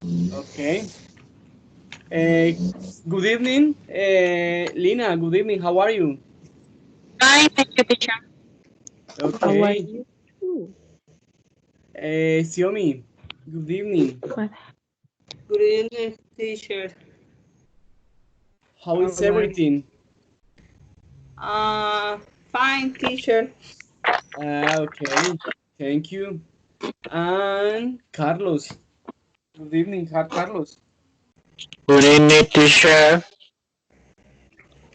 Okay. Good evening, Lina. Good evening. How are you? Fine, thank you, teacher. How are Okay. you? Ooh, Xiaomi. Good evening. what? Good evening, teacher. How How is are you? everything? Fine, teacher. Okay. Thank you. And Carlos. Good evening, Carlos. Good evening, teacher.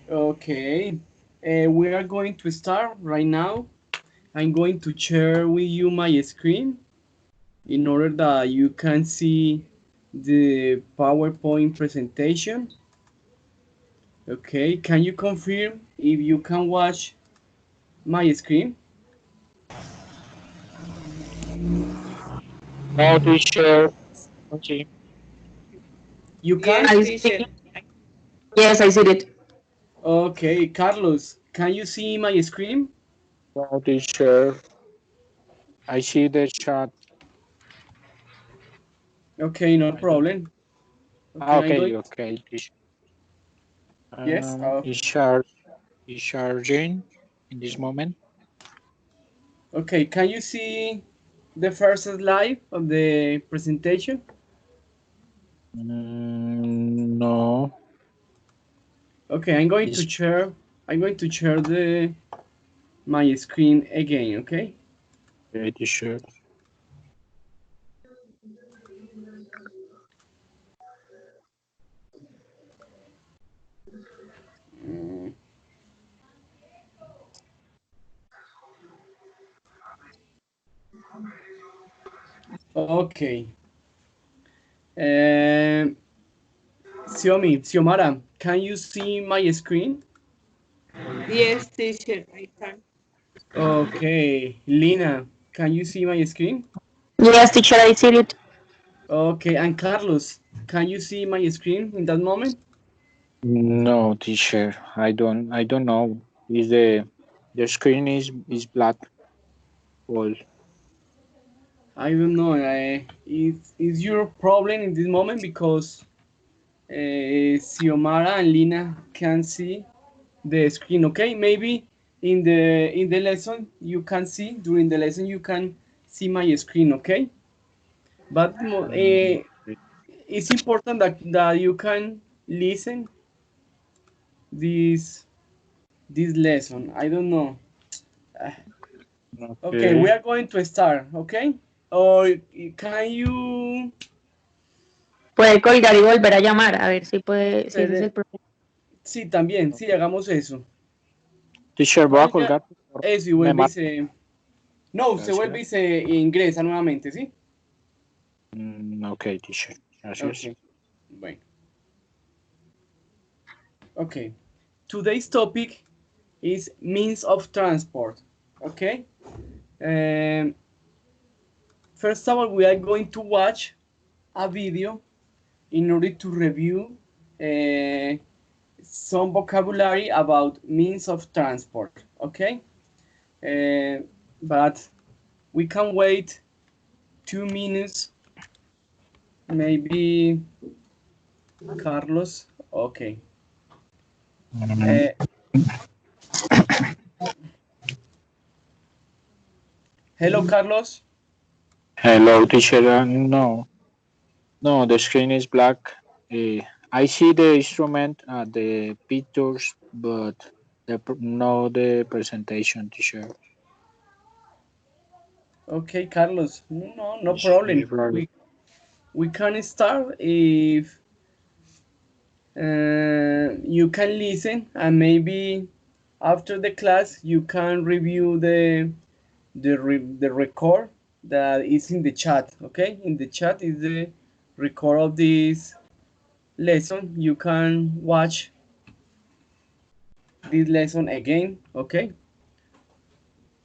Okay. We are going to start right now. I'm going to share with you my screen in order that you can see the PowerPoint presentation. Okay, can you confirm if you can watch my screen? No, teacher. Okay. You can? Yes, I see. teacher. Yes, I see it. Okay, Carlos, can you see my screen? No, teacher. I see the chat. Okay, no I don't. problem. Okay, I'm Okay, going. okay, teacher. Yes. Is charging in this moment. Okay, can you see the first slide of the presentation? No. Okay, I'm going to Is share. I'm going to share the my screen again. Okay. okay, teacher. Mm, Okay. Um, Xiomara, can you see my screen? Yes, teacher. I can. Okay, Lina, can you see my screen? Yes, teacher, I see it. Okay, and Carlos, can you see my screen in that moment? No, teacher. I don't know. Is the screen is black wall? I don't know. It's your problem in this moment because Xiomara and Lina can see the screen. Okay, maybe in the lesson you can see during the lesson you can see my screen. Okay, but Mm, it's important that you can listen this this lesson. I don't know. Okay, we okay. are going to start. Okay, or can you? Puede colgar y volver a llamar, a ver si puede, si ese es el problema. Sí, también, sí, Okay. hagamos eso. Teacher, voy a Cuando ya colgar. Por favor. eso y Me vuelve y mata. se. No, usted vuelve Gracias. y se ingresa nuevamente, ¿sí? Ok, teacher. Gracias. Ok, bueno. Okay. Today's topic is means of transport. Okay. Um, First of all, we are going to watch a video in order to review uh, some vocabulary about means of transport. Okay. Uh, but we can wait 2 minutes, maybe Carlos. Okay. Mm, Uh, Hello, Carlos. Hello, teacher. No, no, the screen is black. I see the instrument, the pictures, but no the presentation, teacher. Okay, Carlos. No, no It's problem. rare. We can start if you can listen and maybe after the class you can review the record that is in the chat. Okay, in the chat is the record of this lesson. You can watch this lesson again. Okay.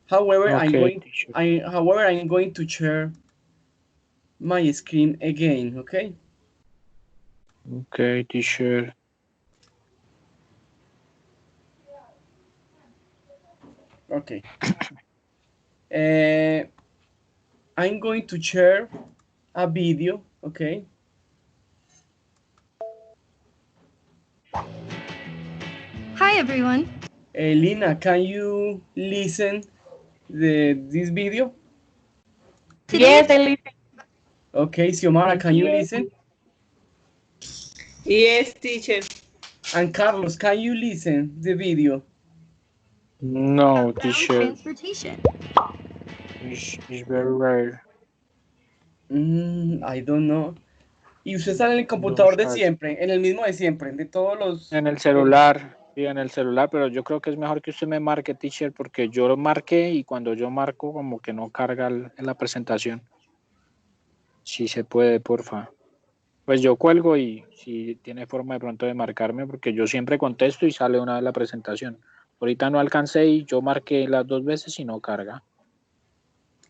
However, Okay, teacher. I'm going to share my screen again. Okay. Okay, teacher. Okay. Uh, I'm going to share a video. Okay. everyone. Lina, can you listen this video? Yes, I listen. Okay, Xiomara, can you listen? Yes, teacher. And Carlos, can you listen the video? No, Ground teacher. transportation. It's very rare. I don't know. Y usted está en el computador de Dos siempre, en el mismo de siempre, de todos los... En el celular, sí, en el celular, pero yo creo que es mejor que usted me marque, teacher, porque yo lo marqué y cuando yo marco como que no carga en la presentación. Si se puede, porfa. Pues yo cuelgo y si tiene forma de pronto de marcarme, porque yo siempre contesto y sale una vez la presentación. Ahorita no alcancé y yo marqué las 2 veces y no carga.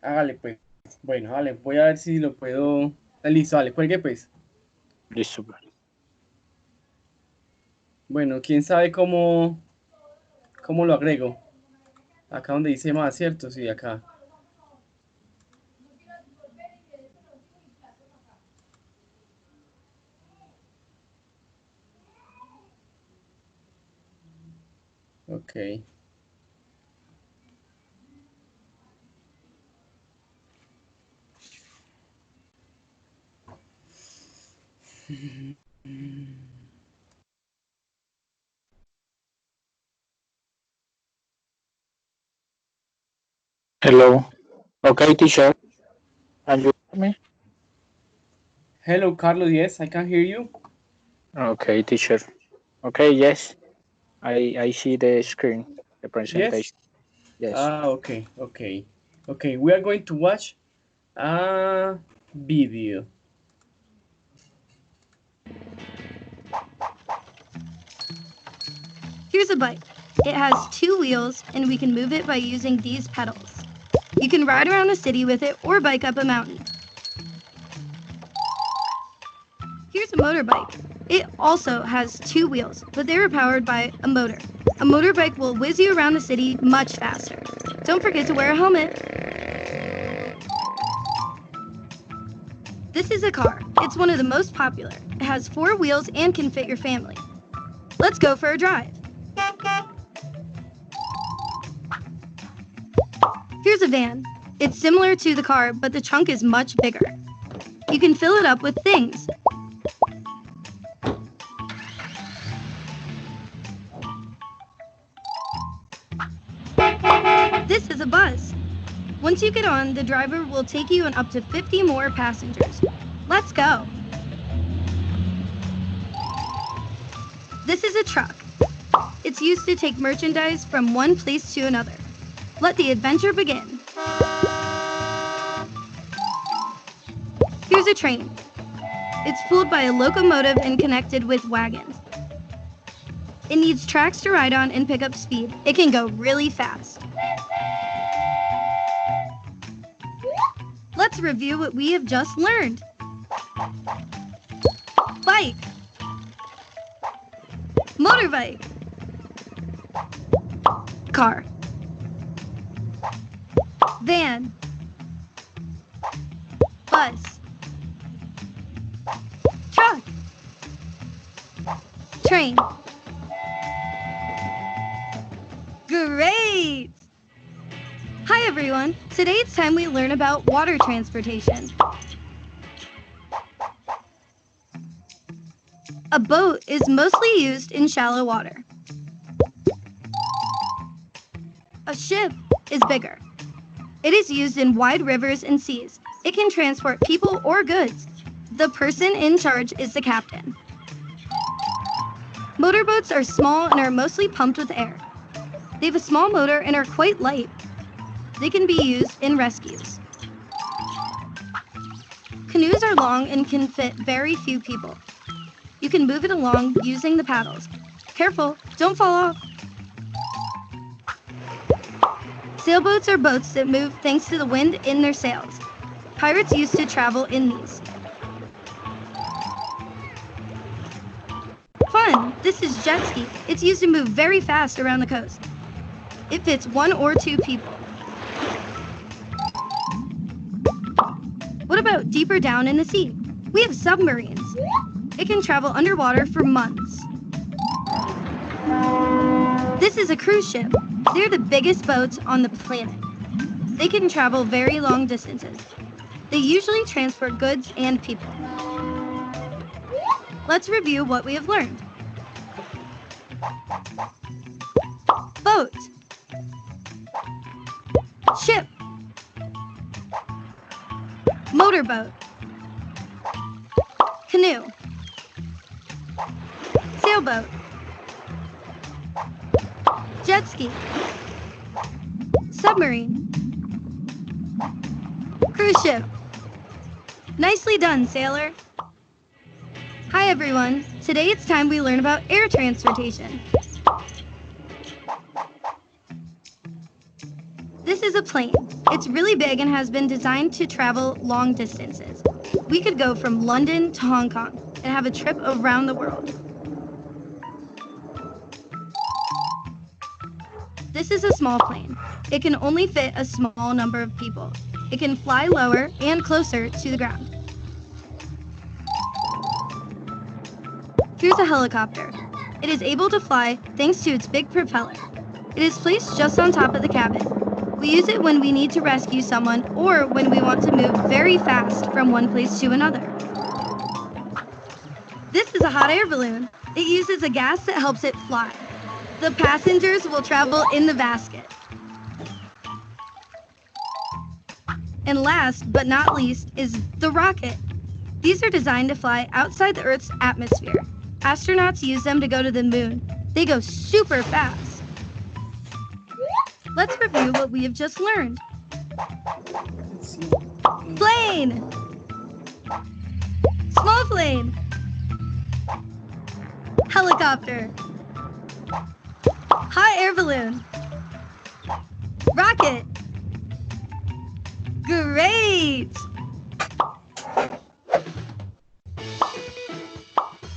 Hágale pues. Bueno, vale, voy a ver si lo puedo... Listo, vale, cuelgue pues. Listo, pues. Bueno, quién sabe cómo lo agrego. Acá donde dice más, ¿cierto? Sí, acá. Ok. Hello. Okay, teacher. Can you hear me? Hello, Carlos. Yes, I can hear you. Okay, teacher. Okay, yes. I see the screen, the presentation. Yes. Okay, okay. Okay, we are going to watch a video. Here's a bike. It has 2 wheels, and we can move it by using these pedals. You can ride around a city with it or bike up a mountain. Here's a motorbike. It also has 2 wheels, but they are powered by a motor. A motorbike will whiz you around the city much faster. Don't forget to wear a helmet. This is a car. It's one of the most popular. It has 4 wheels and can fit your family. Let's go for a drive. Here's a van. It's similar to the car, but the trunk is much bigger. You can fill it up with things. This is a bus. Once you get on, the driver will take you and up to 50 more passengers. Let's go. This is a truck. It's used to take merchandise from one place to another. Let the adventure begin. Here's a train. It's pulled by a locomotive and connected with wagons. It needs tracks to ride on and pick up speed. It can go really fast. Let's review what we have just learned. Bike. Motorbike. Car. Van. Bus. Truck. Train. Great! Hi everyone! Today it's time we learn about water transportation. A boat is mostly used in shallow water. A ship is bigger. It is used in wide rivers and seas. It can transport people or goods. The person in charge is the captain. Motorboats are small and are mostly pumped with air. They have a small motor and are quite light. They can be used in rescues. Canoes are long and can fit very few people. You can move it along using the paddles. Careful, don't fall off. Sailboats are boats that move thanks to the wind in their sails. Pirates used to travel in these. Fun! This is jet ski. It's used to move very fast around the coast. It fits 1 or 2 people. What about deeper down in the sea? We have submarines. It can travel underwater for months. This is a cruise ship. They're the biggest boats on the planet. They can travel very long distances. They usually transport goods and people. Let's review what we have learned. Boat. Ship. Motorboat. Canoe. Sailboat. Jet ski. Submarine. Cruise ship. Nicely done, sailor. Hi everyone. Today it's time we learn about air transportation. This is a plane. It's really big and has been designed to travel long distances. We could go from London to Hong Kong and have a trip around the world. This is a small plane. It can only fit a small number of people. It can fly lower and closer to the ground. Here's a helicopter. It is able to fly thanks to its big propeller. It is placed just on top of the cabin. We use it when we need to rescue someone or when we want to move very fast from one place to another. This is a hot air balloon. It uses a gas that helps it fly. The passengers will travel in the basket. And last but not least is the rocket. These are designed to fly outside the Earth's atmosphere. Astronauts use them to go to the moon. They go super fast. Let's review what we have just learned. Plane. Small plane. Helicopter. Hot air balloon. Rocket. Great!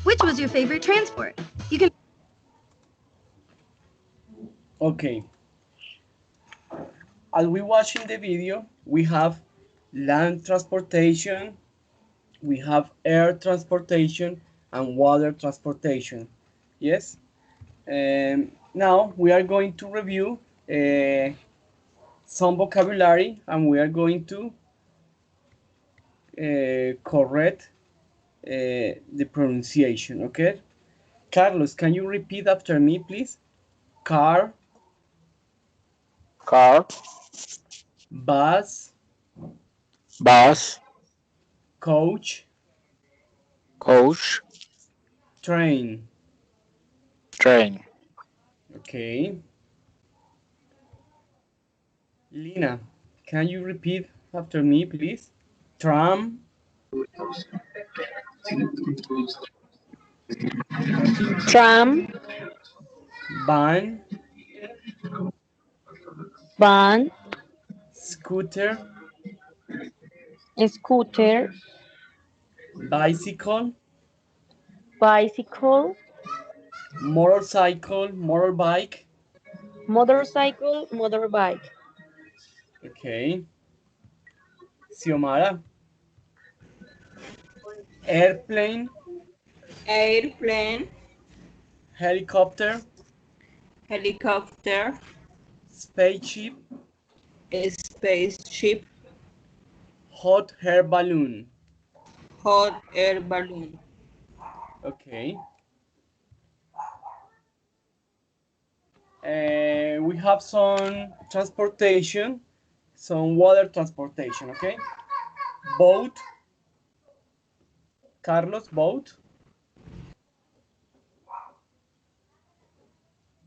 Which was your favorite transport? You can... Okay. As we watching the video, we have land transportation, we have air transportation, and water transportation. Yes? Now we are going to review some vocabulary, and we are going to correct the pronunciation, okay? Carlos, can you repeat after me, please? Car, bus, bus, coach, train. train, Okay. Lina, can you repeat after me, please? Tram, Tram, van, van, scooter, scooter, bicycle, bicycle, motorcycle, motorbike. motorcycle, motorbike, Okay. Xiomara, airplane, Airplane, helicopter, helicopter, spaceship, spaceship, hot air balloon. hot air balloon. Okay. We have some transportation, some water transportation, okay? Boat. Carlos, boat.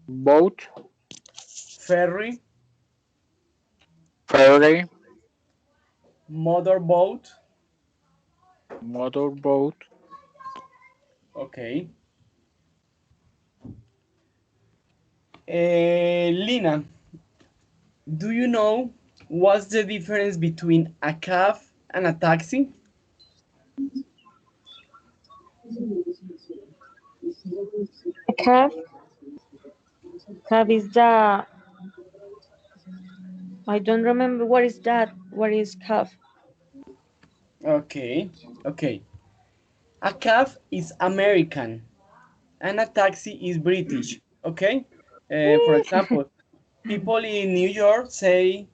boat, Ferry, ferry, motorboat. motorboat, Okay. Lina, do you know what's the difference between a cab and a taxi? cab. Cab is the, I don't remember what is that. What is cab? Okay, okay. A cab is American and a taxi is British, okay? For example, people in New York say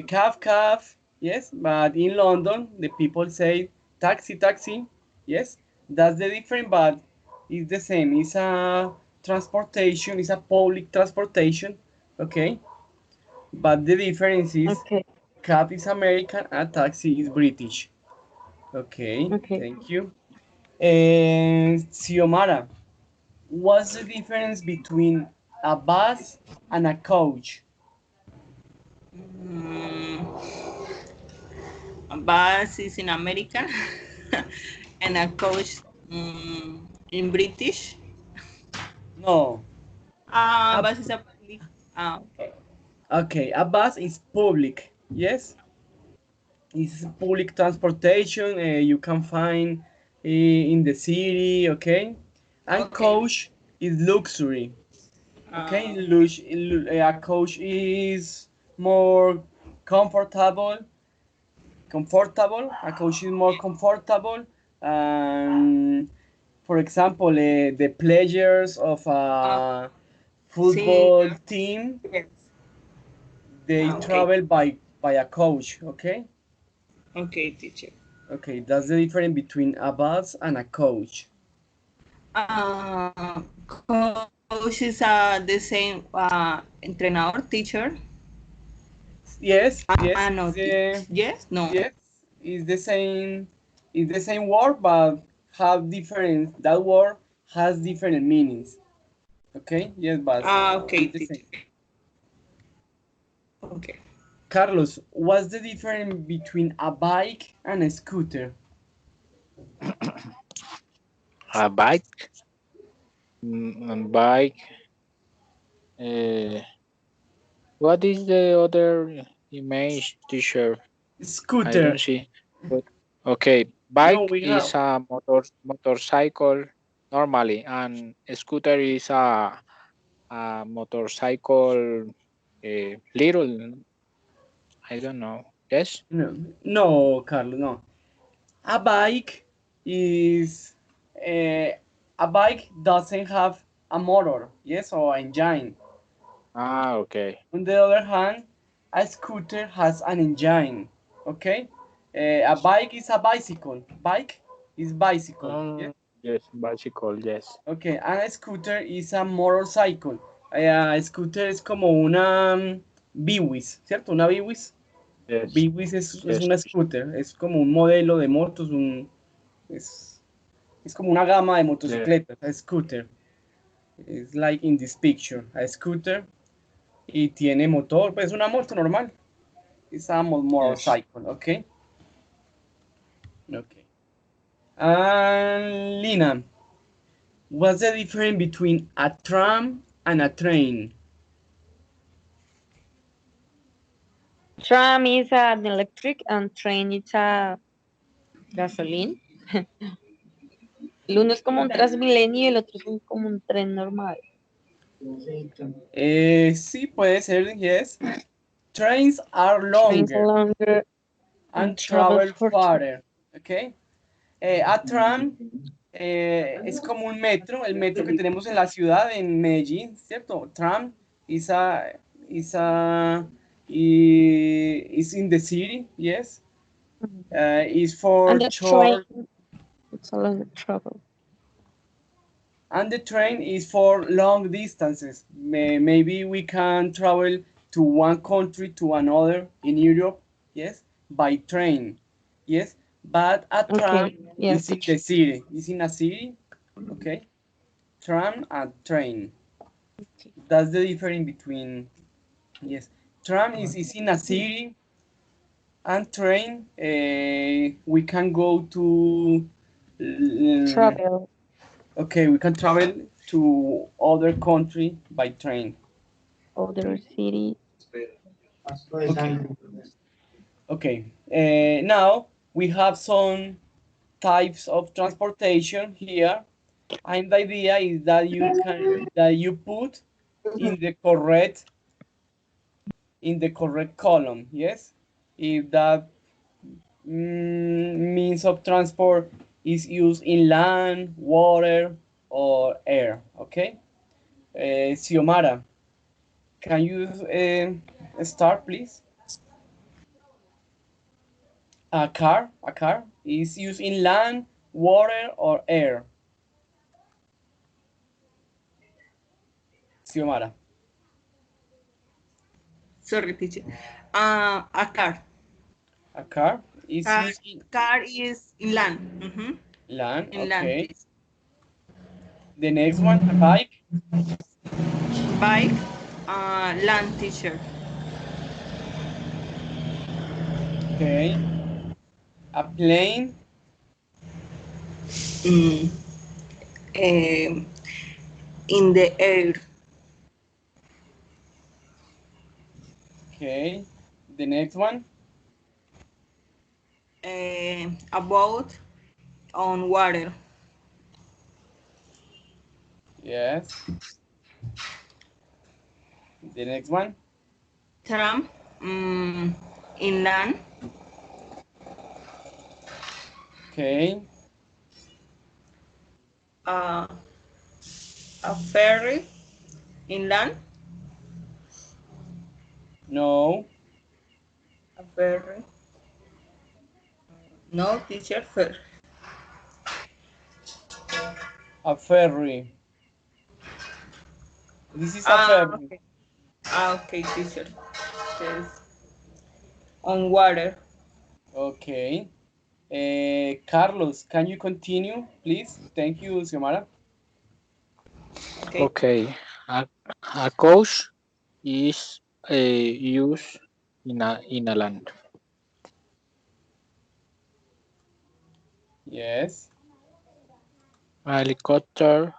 cab, cab, yes, but in London, the people say taxi, taxi, yes. That's the difference, but it's the same. It's a transportation, it's a public transportation, okay? But the difference is Okay. cab is American and taxi is British. Okay, Okay. thank you. And Xiomara, what's the difference between a bus and a coach? Mm, a bus is in American and a coach in British. No. A, Bus is a public. Okay. okay, a bus is public. Yes, it's public transportation. You can find in the city. Okay, and Okay. coach is luxury. Okay, Uh, a coach is more comfortable. Comfortable. A coach is more comfortable. And for example, the players of uh, a see. football team, Yes. they Okay. travel by a coach. Okay, Okay, teacher. okay, that's the difference between a bus and a coach. Coach is the same entrenador, teacher. Yes, yes, No, yes, no. yes, it's the same. It's the same word, but have different. That word has different meanings. Okay, yes, but Okay, it's the teacher. same. Okay. Carlos, what's the difference between a bike and a scooter? A bike, bike. Uh, what is the other image, teacher? I Scooter. don't see. But okay, No, bike we have is a motorcycle normally, and a scooter is a motorcycle. Little, I don't know. Yes. no, no, Carlos, no. A bike is a bike doesn't have a motor, yes, or engine. Ah, okay. On the other hand, a scooter has an engine. Okay, a bike is a bicycle. Bike is bicycle. Yes. Yes, bicycle. Yes. Okay, and a scooter is a motorcycle. A scooter es como una Biwis, ¿cierto? Una Biwis. Yes. Biwis es Yes. una scooter, es como un modelo de motos, es, es como una gama de Yes. motocicletas, a scooter. It's like in this picture, a scooter y tiene motor, pues es una moto normal. It's a Yes. motorcycle, okay? Okay. And Lina, what's the difference between a tram and a train? Tram is an electric and train is a gasoline. El uno es como un Transmilenio y el otro es como un tren normal. Sí, puede ser, yes. Trains are Trains are longer longer and and travel travel further. farther, okay? A tram es como un metro, el metro que tenemos en la ciudad, en Medellín, ¿cierto? Tram is a, is a, is in the city, yes. Is And for the train, short, it's a longer travel. and the train is for long distances. Maybe we can travel to one country to another in Europe, yes, by train, yes. But a tram Okay, yes, is in the teacher. city. It's in a city, okay. Tram and train. That's the difference between, yes. Tram is in a city, and train we can go to. Travel. Okay, we can travel to other country by train. Other city. Okay. Okay. Now we have some types of transportation here, and the idea is that you put in the correct column. Yes, if that means of transport is used in land, water, or air. Okay. Xiomara, Can you start, please? A car is used in land, water, or air. Xiomara. Sorry, teacher. A car. A car is Car, used in car is in land. land. In land, Okay. please. The next one, a bike. Bike, land, teacher. Okay. A plane. Mm, um, in the air. Okay. The next one, A boat on water. yes. The next one, Tram, in land. okay. Uh, a ferry in land. No, A ferry. No, teacher, ferry. a ferry. This is a ferry. Okay. Okay, teacher. Yes. On water. Okay. Carlos, can you continue, please? Thank you, Xiomara. Okay. Okay. A coach is used in a land. Yes. A helicopter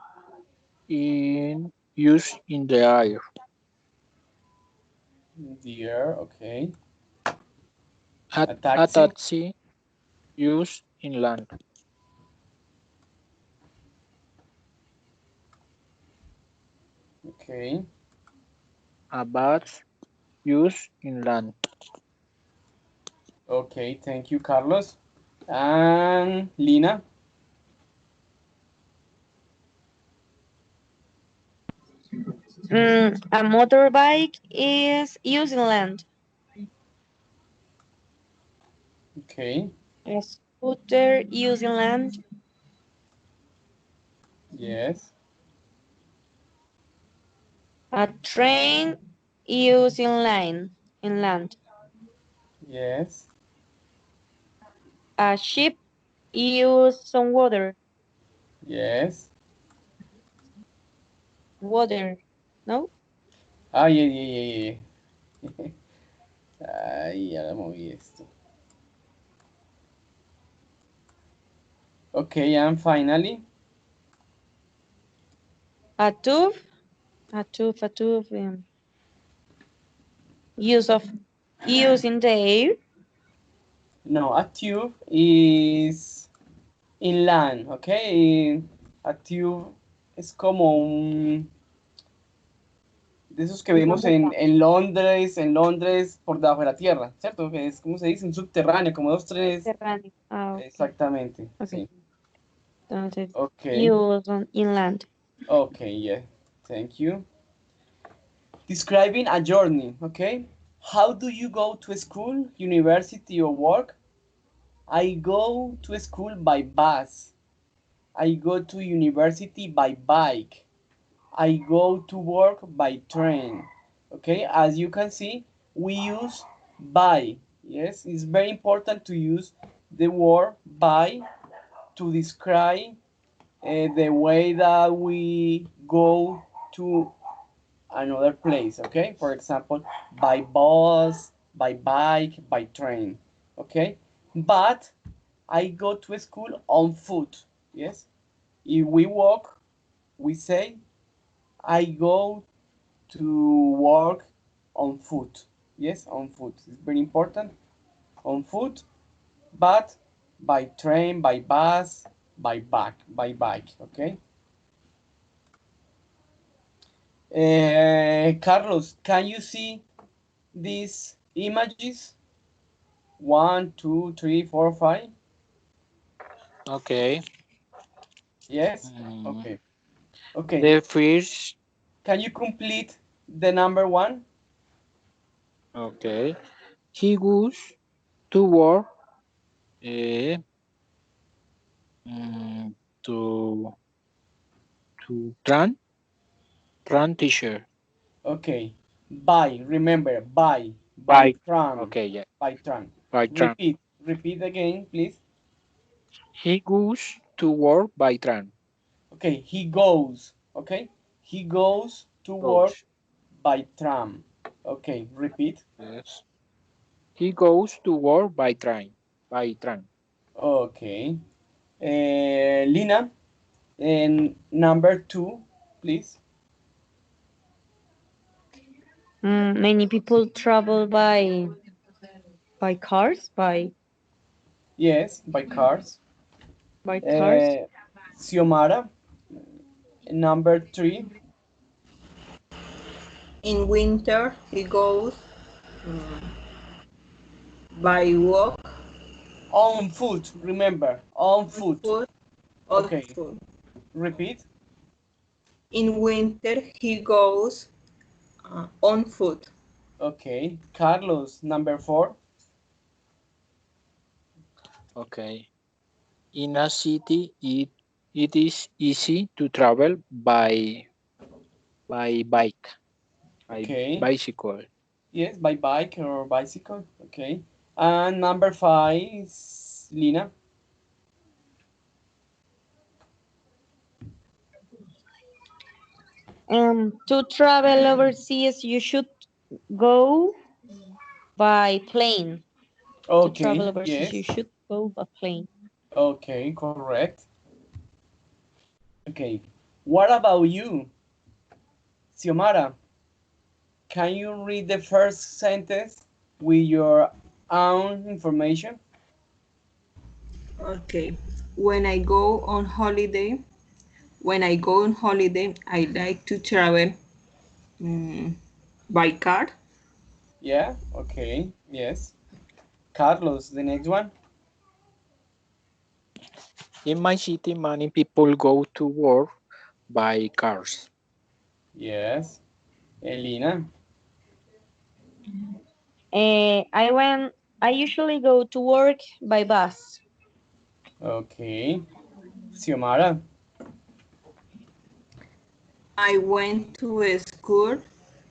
in use in the air. Dear, okay. A A taxi. taxi used in land. Okay. A bus used in land. Okay, thank you, Carlos. And Lina. A motorbike is used in land. Okay. A scooter used in land. Yes. A train used in land. Yes. A ship used on water. Yes. Water. No? Ah, yeah, yeah, yeah, yeah. Ay, ya la moví esto. Okay, and finally, A tube. A tube. Use of use in the air. no, a tube is in land, okay? A tube es como un, de esos que Es una vemos bomba. En Londres, por debajo de la tierra, ¿cierto? Que es, ¿cómo se dice? Un subterráneo, como dos trenes. Subterráneo. Ah, ok. Exactamente, Ok. sí. Entonces, Okay, use on inland. okay, yeah. Thank you. Describing a journey, okay? How do you go to school, university, or work? I go to school by bus. I go to university by bike. I go to work by train. Okay, as you can see, we use by. Yes, it's very important to use the word by to describe the way that we go to another place. Okay, for example, by bus, by bike, by train. Okay, but I go to school on foot. Yes, if we walk, we say I go to work on foot. Yes, on foot. It's very important. On foot, but by train, by bus, by bike. Okay. Carlos, can you see these images? 1, 2, 3, 4, 5. Okay. Yes. Mm, Okay. Okay. the first Can you complete the number one. Okay. He goes to work eh, mm, to run teacher Okay. By, remember, by bike. tram, Okay, yeah, by tram. bike tram. Repeat again, please. He goes to work by tram. Okay, he goes. Okay, he goes to work Goes. by tram. Okay, repeat. Yes. He goes to work by train. By tram. Okay. Lina, and number two, please. Many people travel by cars, Yes, by cars. by cars. Uh, Xiomara, number three. In winter, he goes by walk On foot, remember, on on foot. foot. On Okay, foot. repeat. In winter, he goes on foot. Okay, Carlos, number four. Okay. In a city, it is easy to travel by bike, by Okay, bicycle. yes, by bike or bicycle. Okay, and number five is Lina. To travel overseas, you should go by plane. To travel Okay, overseas, you yes. should go by plane. Okay, correct. Okay, what about you, Xiomara? Can you read the first sentence with your own information? Okay. When I go on holiday, when I go on holiday, I like to travel by car. Yeah, okay, yes. Carlos, the next one. In my city, many people go to work by cars. Yes. Elena. I usually go to work by bus. Okay. Xiomara. I went to a school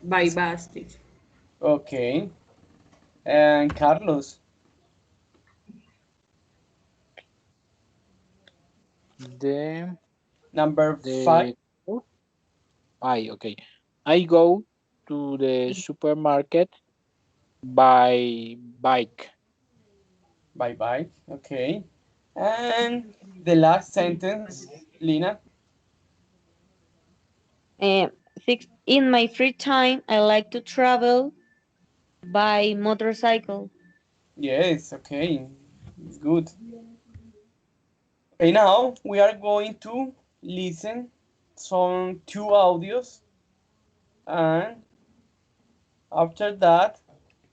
by bus. Teacher. Okay. And Carlos. The Number five. the okay. I go to the supermarket by bike. Bye bye. Okay. And the last sentence, Lina. Uh, in my free time, I like to travel by motorcycle. Yes, okay. It's good. Okay, now we are going to listen some two audios, and after that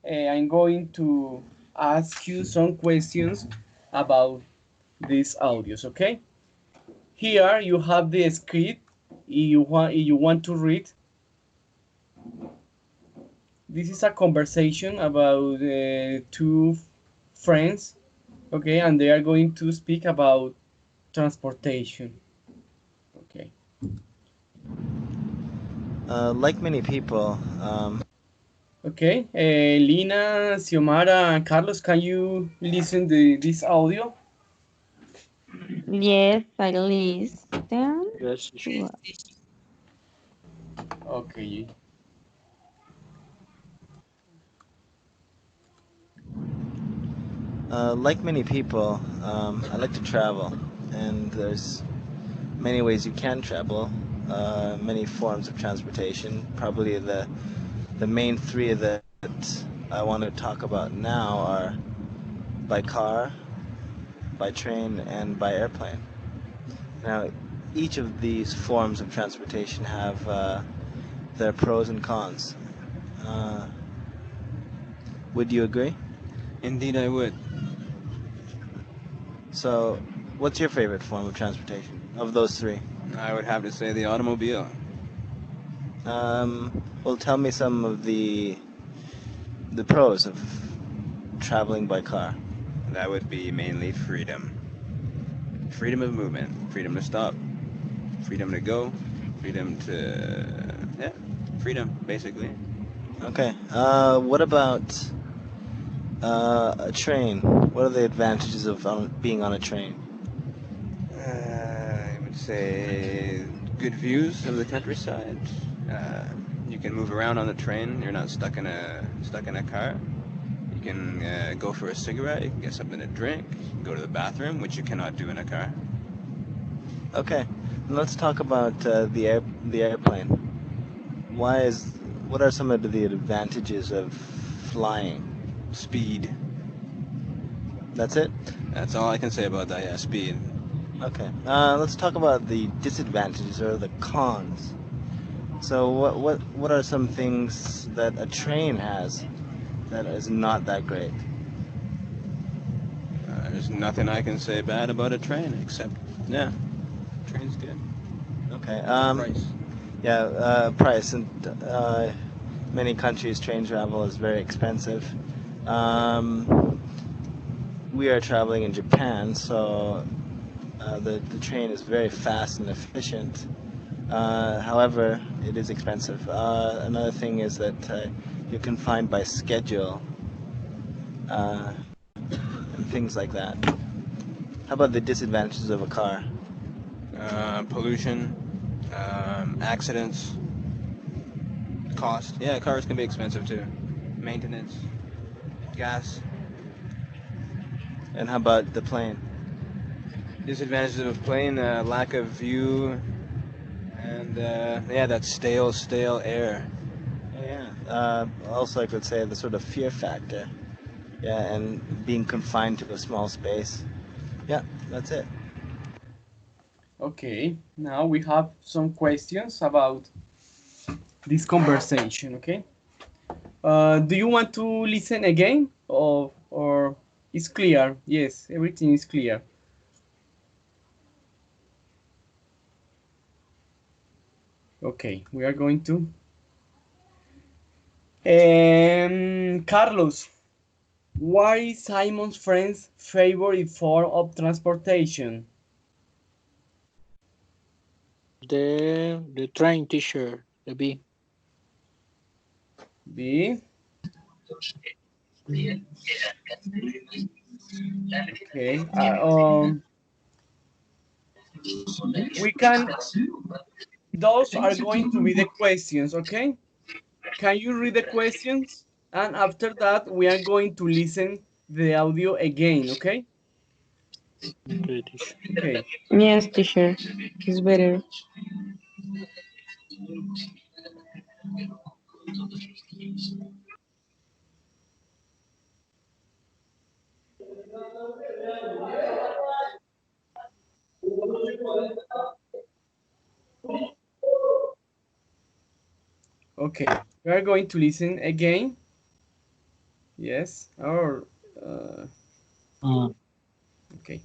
I'm going to ask you some questions about these audios, okay? Here you have the script. If you want to read, this is a conversation about two friends, okay, and they are going to speak about transportation, okay. Like many people, Okay, Lina, Xiomara, and Carlos, can you listen to this audio? Yes, I listen. Yes. Okay. like many people, I like to travel, and there's many ways you can travel, many forms of transportation. Probably the main three that I want to talk about now are by car, by train, and by airplane. Now, each of these forms of transportation have their pros and cons. Uh, would you agree? Indeed, I would. So, what's your favorite form of transportation of those three? I would have to say the automobile. Well, tell me some of the pros of traveling by car. That would be mainly freedom. Freedom of movement, freedom to stop, freedom to go, freedom to, yeah, freedom, basically. Okay. What about a train? What are the advantages of being on a train? I would say good views of the countryside. You can move around on the train. You're not stuck in a car. You can go for a cigarette. You can get something to drink. You can go to the bathroom, which you cannot do in a car. Okay. And let's talk about the airplane. What are some of the advantages of flying? Speed. That's it? That's all I can say about that. Yeah, speed. Okay. Let's talk about the disadvantages or the cons. So what are some things that a train has that is not that great? There's nothing I can say bad about a train except, yeah, train's good. Okay. Price. Yeah, price. And many countries, train travel is very expensive. We are traveling in Japan, so the train is very fast and efficient. However, it is expensive. Another thing is that you're confined by schedule and things like that. How about the disadvantages of a car? Pollution, accidents, cost. Yeah, cars can be expensive too. Maintenance, gas. And how about the plane? Disadvantages of a plane, lack of view, and yeah, that stale air. Yeah. Also, I could say the sort of fear factor. Yeah, and being confined to a small space. Yeah, that's it. Okay, now we have some questions about this conversation, okay? Do you want to listen again or it's clear? Yes, everything is clear. Okay, we are going to. Carlos, what is Simon's friend's favorite form of transportation? The train teacher, the B. B. Okay. We can. Those are going to be the questions. Okay. Can you read the questions? And after that, we are going to listen the audio again. Okay. Okay, teacher. Okay. Yes, teacher. It's better. Okay. We are going to listen again. Yes. Or. Okay.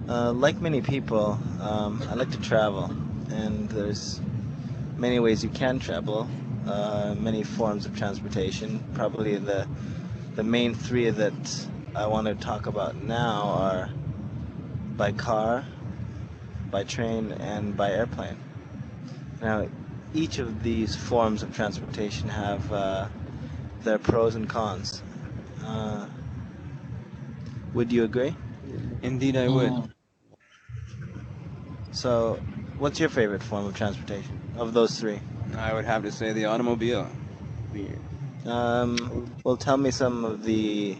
Like many people, I like to travel, and there's many ways you can travel, many forms of transportation. Probably the main three that I want to talk about now are by car, by train, and by airplane. Now, each of these forms of transportation have their pros and cons. Would you agree? Indeed, I would. So, what's your favorite form of transportation of those three? I would have to say the automobile. Well, tell me some of the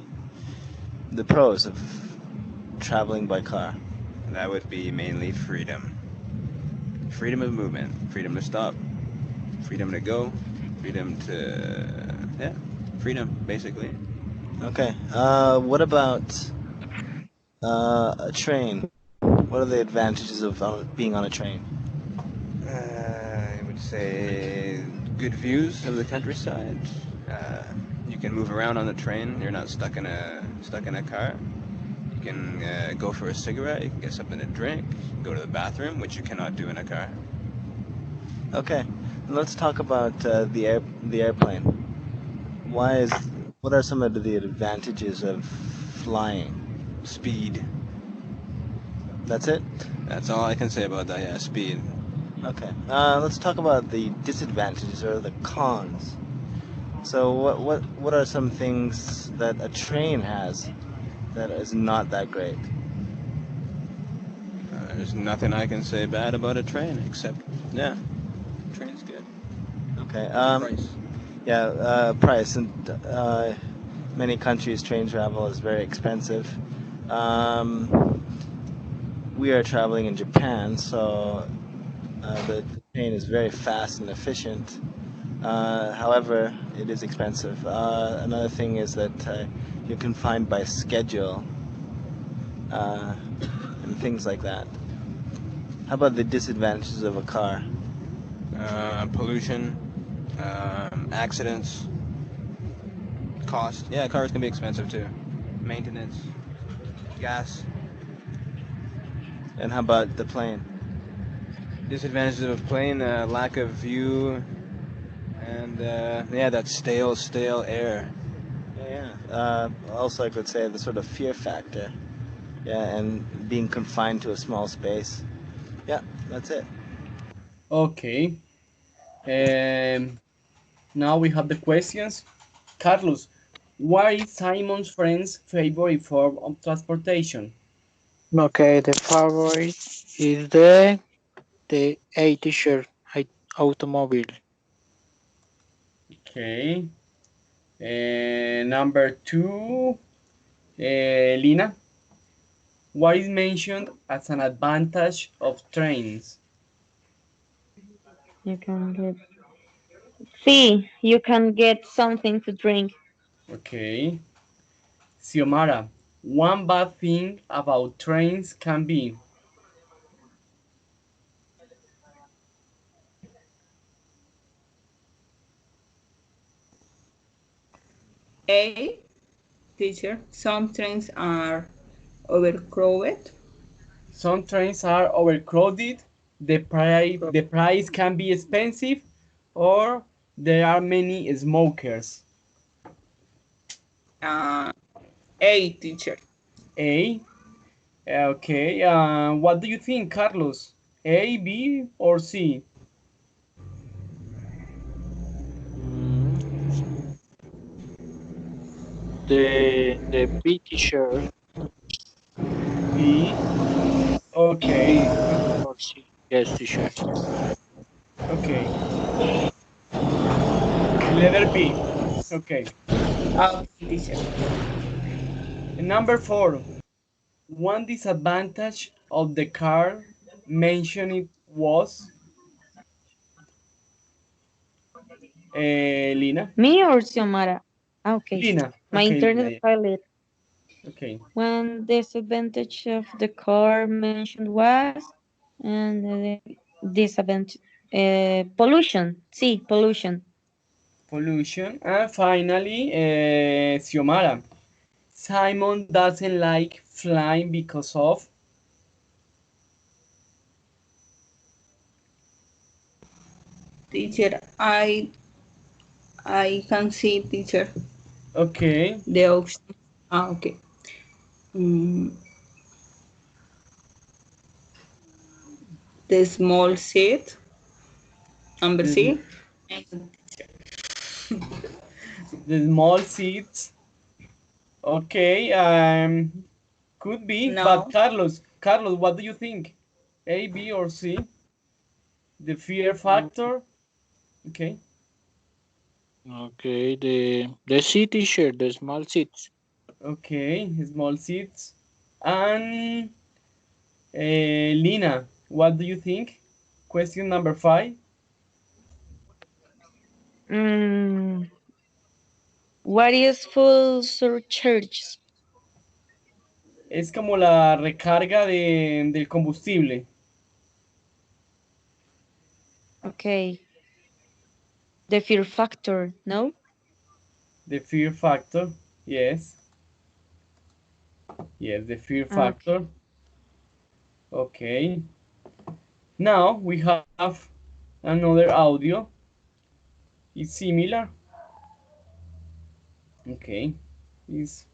pros of traveling by car. That would be mainly freedom. Freedom of movement, freedom to stop, freedom to go, freedom to, yeah, freedom, basically. Okay. What about a train? What are the advantages of being on a train? I would say good views of the countryside. You can move around on the train. You're not stuck in a car. You can go for a cigarette. You can get something to drink. You can go to the bathroom, which you cannot do in a car. Okay, let's talk about the airplane. What are some of the advantages of flying? Speed. That's it? That's all I can say about that. Yeah, speed. Okay. Let's talk about the disadvantages or the cons. So what are some things that a train has that is not that great? There's nothing I can say bad about a train except, yeah, train's good. Okay. Price. Yeah, price. And many countries, train travel is very expensive. We are traveling in Japan, so the train is very fast and efficient. However, it is expensive. Another thing is that you're confined by schedule and things like that. How about the disadvantages of a car? Pollution, accidents, cost. Yeah, cars can be expensive too. Maintenance, gas. And how about the plane? Disadvantages of a plane, lack of view, and yeah, that stale air. Yeah. Also, I could say the sort of fear factor. Yeah, and being confined to a small space. Yeah, that's it. Okay. Now we have the questions. Carlos, what is Simon's friend's favorite form of transportation? Okay, the favorite is the A t-shirt automobile. Okay. Number two, Lina, what is mentioned as an advantage of trains? You can get. See, you can get something to drink. Okay. Xiomara, one bad thing about trains can be. A, teacher, some trains are overcrowded. Some trains are overcrowded, the price can be expensive, or there are many smokers. Uh, A, teacher. A. Okay. What do you think, Carlos? A, B, or C? Mm, the B t-shirt B. Okay. B or C. Yes, t-shirt. Okay. Letter B. Okay. Teacher. Number four. One disadvantage of the car mentioned was Lina. Me or Xiomara? Ah, okay. Lina. My Okay, internet Lina. pilot. Okay. One disadvantage of the car mentioned was, and the disadvantage, pollution. See, pollution. Pollution. And finally, Xiomara. Simon doesn't like flying because of. Teacher, I can see, teacher, Okay. the option. Okay. Mm, the small seat, number The, C. And the small seats. Okay. Could be. But now, Carlos, what do you think? A, B, or C? The fear factor. Okay. Okay, the C t-shirt, the small seats. Okay. Small seats. And Lina, what do you think? Question number 5. Mm, what is full surcharge? Es como la recarga del combustible. Okay. The fear factor, no? The fear factor. Yes. Yes, the fear Okay. factor. Okay. Now we have Another audio is similar. Okay, it's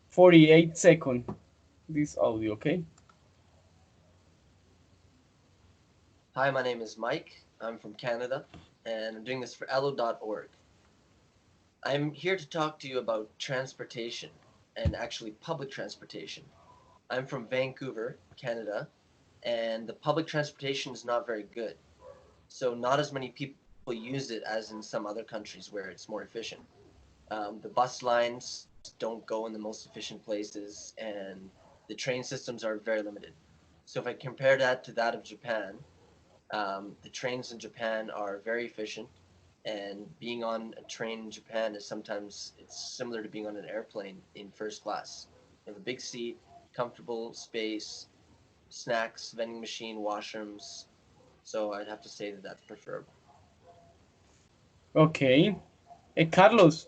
48 seconds, this audio, okay? Hi, my name is Mike. I'm from Canada, and I'm doing this for Elo.org. I'm here to talk to you about transportation, and actually public transportation. I'm from Vancouver, Canada, and the public transportation is not very good. So not as many people use it as in some other countries where it's more efficient. The bus lines don't go in the most efficient places, and the train systems are very limited. So if I compare that of Japan, the trains in Japan are very efficient, and being on a train in Japan is sometimes it's similar to being on an airplane in first class. You have a big seat, comfortable space, snacks, vending machine, washrooms. So I'd have to say that that's preferable. Okay. Carlos,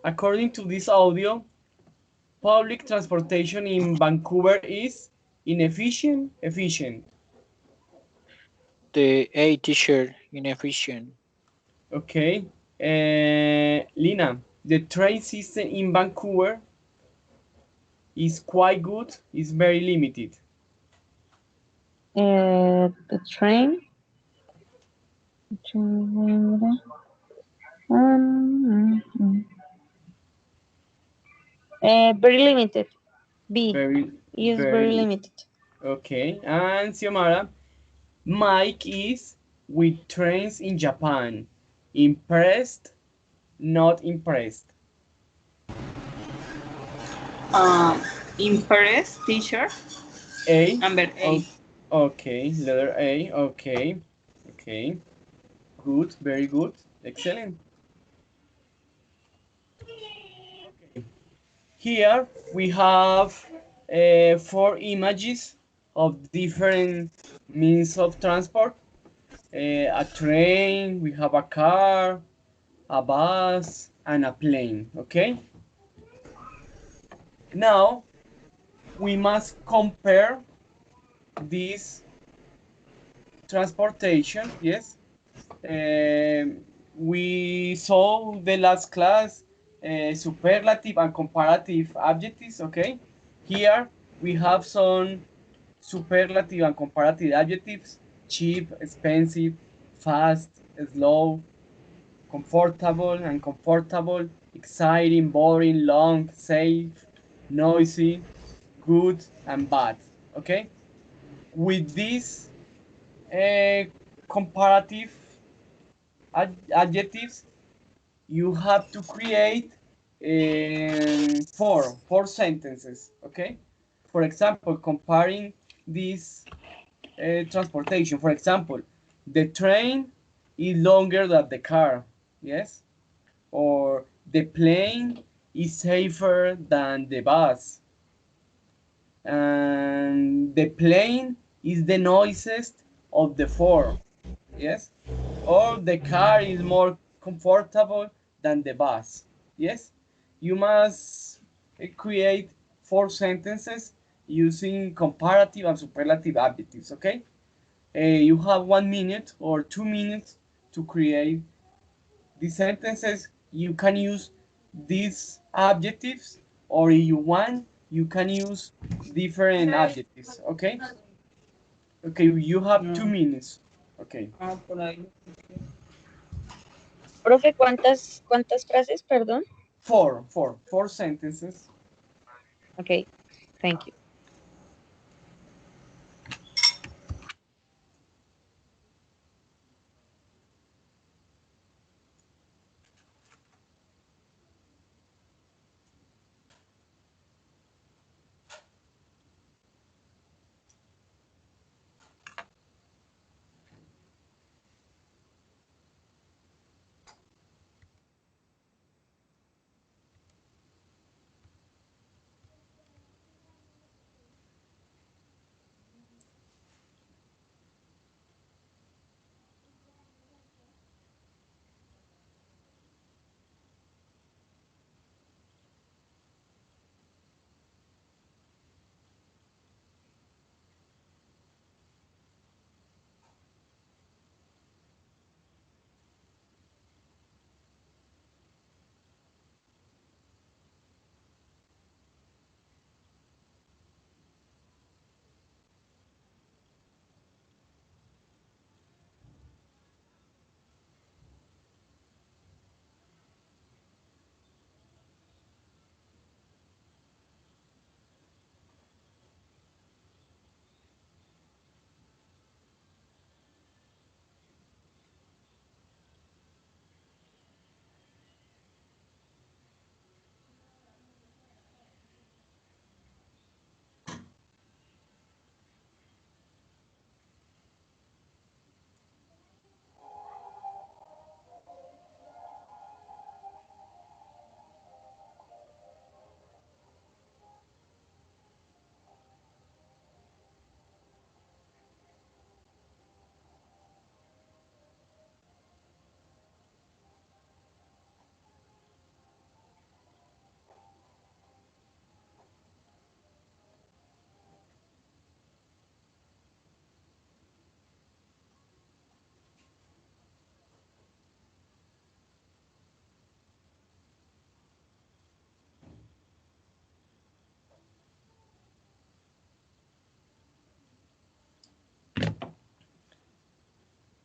according to this audio, public transportation in Vancouver is inefficient, efficient. The A teacher, inefficient. Okay. Lina, the train system in Vancouver is quite good, is very limited. The train. Very limited. B Very, is very very, limited. okay. And Xiomara, Mike is with trains in Japan. Impressed, not impressed. Impressed, teacher. A. Number A. Okay, letter A. Okay, okay. Good, very good. Excellent. Okay. Here we have 4 images of different means of transport. A train, we have a car, a bus, and a plane. Okay. Now we must compare this transportation. Yes. We saw the last class superlative and comparative adjectives. Okay. Here we have some superlative and comparative adjectives: cheap, expensive, fast, slow, comfortable and comfortable, exciting, boring, long, safe, noisy, good, and bad. Okay? With these uh, comparative adjectives, you have to create four sentences. Okay? For example, comparing this transportation. For example, the train is longer than the car. Yes? Or the plane is safer than the bus. And the plane is the noisiest of the four. Yes? Or the car is more comfortable than the bus. Yes? You must create 4 sentences using comparative and superlative adjectives. Okay? You have 1 minute or 2 minutes to create these sentences. You can use these adjectives, or if you want, you can use different adjectives. Okay. Okay. You have 2 minutes. Okay. Por ahí. Profe, ¿cuántas frases, perdón? Four sentences. Okay, thank you.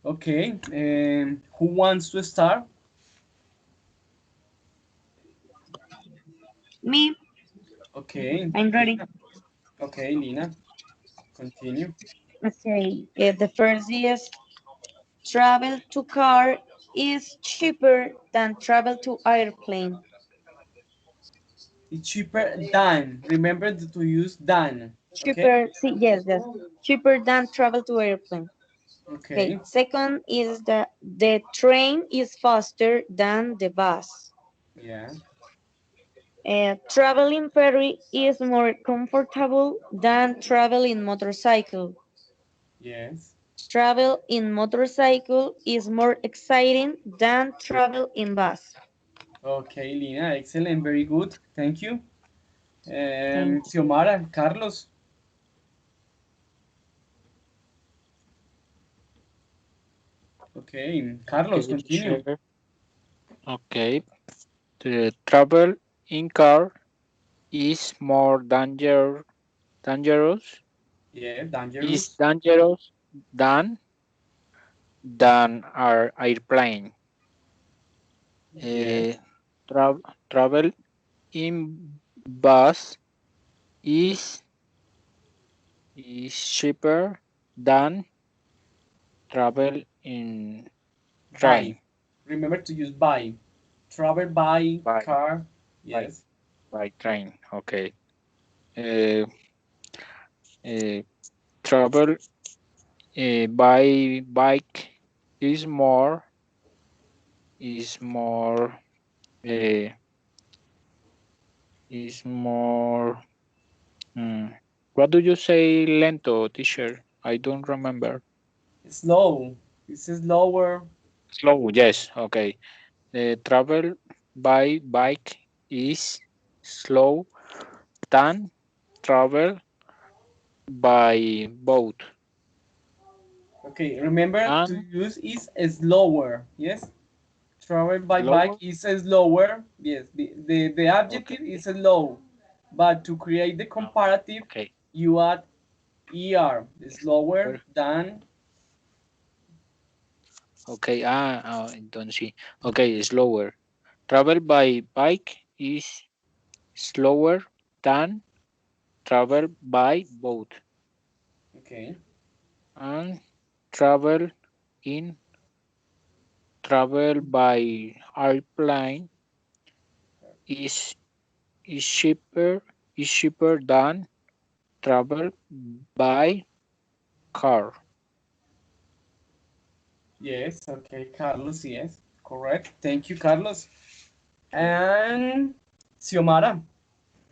Okay. Who wants to start? Me, Okay. I'm ready. Okay, Lina, continue. Okay, the first is travel to car is cheaper than travel to airplane. It's cheaper than. Remember to use than. Okay. Cheaper, see, yes, cheaper than travel to airplane. Okay, Okay. second is that the train is faster than the bus. Yeah. Traveling ferry is more comfortable than traveling motorcycle. Yes. Travel in motorcycle is more exciting than travel in bus. Okay, Lina, excellent, very good. Thank you. Thank you. Xiomara, Carlos. Okay, Carlos, Okay, continue. teacher. Okay. The travel in car is more dangerous Yeah, is dangerous. dangerous than our airplane. Yes. Uh, travel in bus is cheaper than travel in By. train. Remember to use by. Travel by by car. by Yes. by train. Okay. Uh, uh, Travel by bike is is more uh, is more. Hmm, what do you say, lento, teacher? I don't remember. Slow. This is slower. Slow. Yes. Okay. Travel by bike is slow than travel by boat. Okay, remember to And use is slower. Yes. Travel by bike slower. is slower. Yes. The Okay. adjective is slow. But to create the comparative, Okay. you add er. Slower than. Okay. I don't see. Okay. Slower. Travel by bike is slower than travel by boat. Okay. And travel in travel by airplane is cheaper than travel by car. Yes. Okay, Carlos. Yes. Correct. Thank you, Carlos. And Xiomara.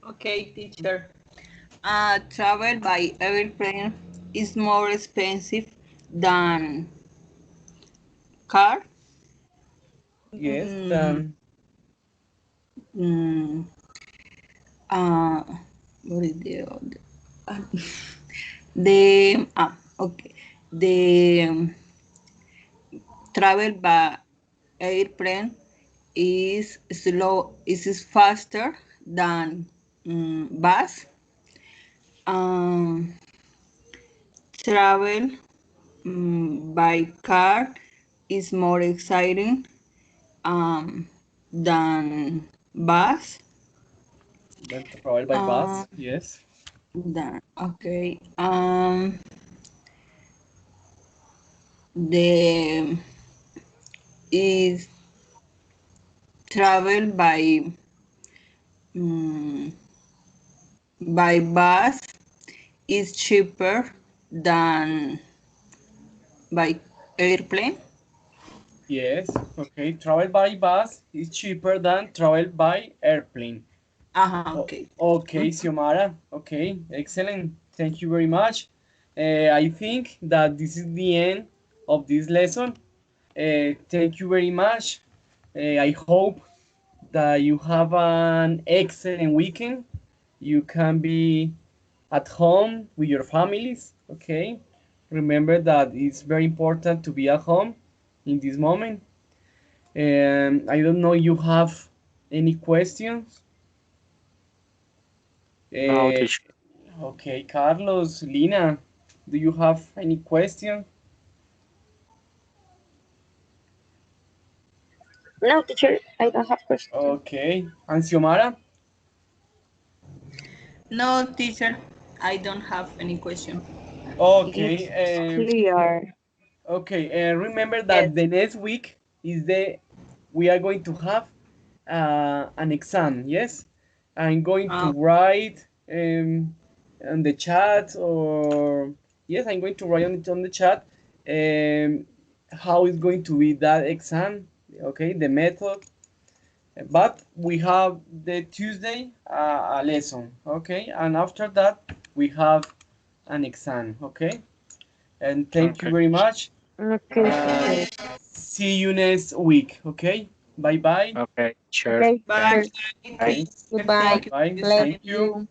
Okay, teacher. Travel by airplane is more expensive than car. Yes. Mm, mm, uh, what is the other? Uh, okay. The travel by airplane is faster than bus. Um, Travel by car is more exciting than bus. Then travel by Uh, bus. Yes. okay. The is travel um, by bus is cheaper than by airplane. Yes. Okay. Travel by bus is cheaper than travel by airplane. Okay. Okay, Xiomara. Okay, excellent. Thank you very much. I think that this is the end of this lesson. Thank you very much. I hope that you have an excellent weekend. You can be at home with your families. Okay. Remember that it's very important to be at home in this moment. I don't know you have any questions. No, Uh, teacher. Okay, Carlos, Lina, do you have any question? No, teacher, I don't have questions. Okay. And Xiomara? No, teacher, I don't have any question. Okay. It's clear. Okay. Remember that the next week is we are going to have an exam. Yes, I'm going to write on the chat, or yes, I'm going to write on the chat how is going to be that exam. Okay, the method. But we have the Tuesday a lesson. Okay, and after that we have an exam. Okay, and thank you Okay. very much. Okay, See you next week. Okay, bye bye. Okay, sure. okay, Bye. teacher. Okay. Goodbye. Thank you. Bye. Bless Thank you. you.